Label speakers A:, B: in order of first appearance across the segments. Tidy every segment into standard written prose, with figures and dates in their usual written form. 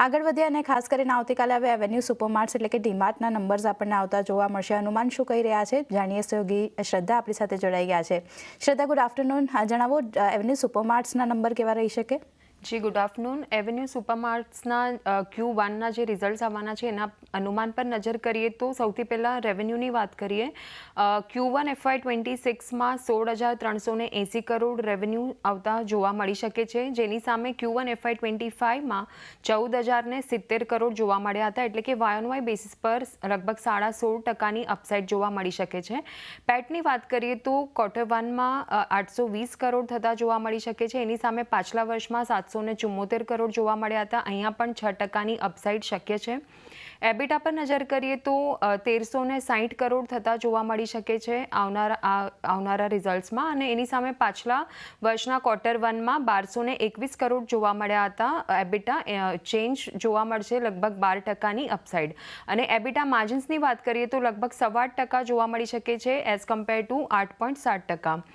A: આગળ વધ્યા અને ખાસ કરીને આવતીકાલે હવે એવેન્યુ સુપરમાર્ટ્સ એટલે કે ડીમાર્ટના નંબર્સ આપણને આવતા જોવા મળશે. અનુમાન શું કહી રહ્યા છે જાણીએ. સહયોગી શ્રદ્ધા આપણી સાથે જોડાઈ ગયા છે. શ્રદ્ધા, ગુડ આફ્ટરનૂન. જણાવો, એવેન્યુ સુપરમાર્ટ્સના નંબર કેવા રહી શકે?
B: જી, ગુડ આફ્ટરનૂન. એવેન્યુ સુપરમાર્ટ્સના Q1ના જે રિઝલ્ટ્સ આવવાના છે એના અનુમાન પર નજર કરીએ તો સૌથી પહેલાં રેવન્યુની વાત કરીએ. Q1 FY26માં 16,380 કરોડ રેવન્યુ આવતા જોવા મળી શકે છે, જેની સામે Q1 FY25માં 14,070 કરોડ જોવા મળ્યા હતા, એટલે કે વાય ઓન વાય બેસિસ પર લગભગ 16.5%ની અપસાઇડ જોવા મળી શકે છે. પેટની વાત કરીએ તો Q1માં 820 કરોડ થતા જોવા મળી શકે છે, એની સામે પાછલા વર્ષમાં 774 કરોડ જોવા મળ્યા હતા. અહીંયા પણ 6%ની અપસાઇડ શક્ય છે. એબિટા પર નજર કરીએ તો 1,360 કરોડ થતા જોવા મળી શકે છે આવનારા રિઝલ્ટ્સમાં, અને એની સામે પાછલા વર્ષના Q1માં 1,221 કરોડ જોવા મળ્યા હતા. એબિટા ચેન્જ જોવા મળશે, લગભગ 12%ની અપસાઇડ. અને એબિટા માર્જિન્સની વાત કરીએ તો લગભગ 8.25% જોવા મળી શકે છે એઝ કમ્પેર ટુ 8.7%.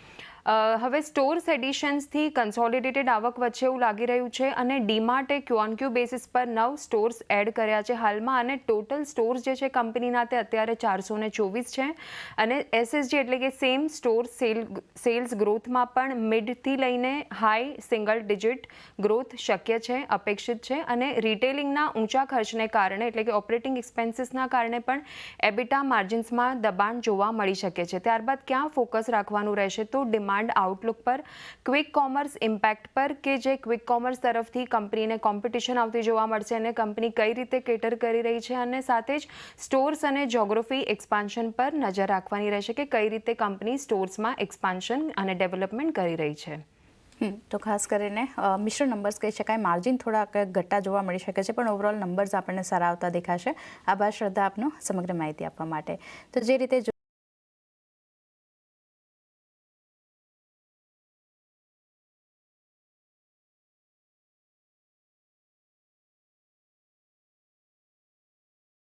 B: હવે સ્ટોર્સ એડિશન્સથી કન્સોલિડેટેડ આવક વચ્ચે એવું લાગી રહ્યું છે, અને ડીમાર્ટે Q-on-Q બેસિસ પર 9 સ્ટોર્સ એડ કર્યા છે હાલમાં, અને ટોટલ સ્ટોર્સ જે છે કંપનીના તે અત્યારે 424 છે. અને SSG એટલે કે સેમ સ્ટોર સેલ્સ ગ્રોથમાં પણ મિડથી લઈને હાઈ સિંગલ ડિજિટ ગ્રોથ શક્ય છે, અપેક્ષિત છે. અને રિટેલિંગના ઊંચા ખર્ચને કારણે એટલે કે ઓપરેટિંગ એક્સપેન્સીસના કારણે પણ એબિટા માર્જિન્સમાં દબાણ જોવા મળી શકે છે. ત્યારબાદ ક્યાં ફોકસ રાખવાનું રહેશે તો ડિમાન્ડ આઉટલુક પર, ક્વિક કોમર્સ ઇમ્પેક્ટ પર, કે જે ક્વિક કોમર્સ તરફથી કંપનીને કોમ્પિટિશન આવતી જોવા મળશે અને કંપની કઈ રીતે કેટર કરી રહી છે, અને સાથે જ સ્ટોર્સ અને જ્યોગ્રાફી એક્સપાન્શન પર નજર રાખવાની રહેશે કે કઈ રીતે કંપની સ્ટોર્સમાં એક્સપાન્શન અને ડેવલપમેન્ટ કરી રહી છે.
A: તો ખાસ કરીને મિશ્ર નંબર્સ કહી શકાય. માર્જિન થોડા ઘટ્ટા જોવા મળી શકે છે, પણ ઓવરઓલ નંબર્સ આપણને સારા આવતા દેખાશે. આભાર શ્રદ્ધા આપનો સમગ્ર માહિતી આપવા માટે. તો જે રીતે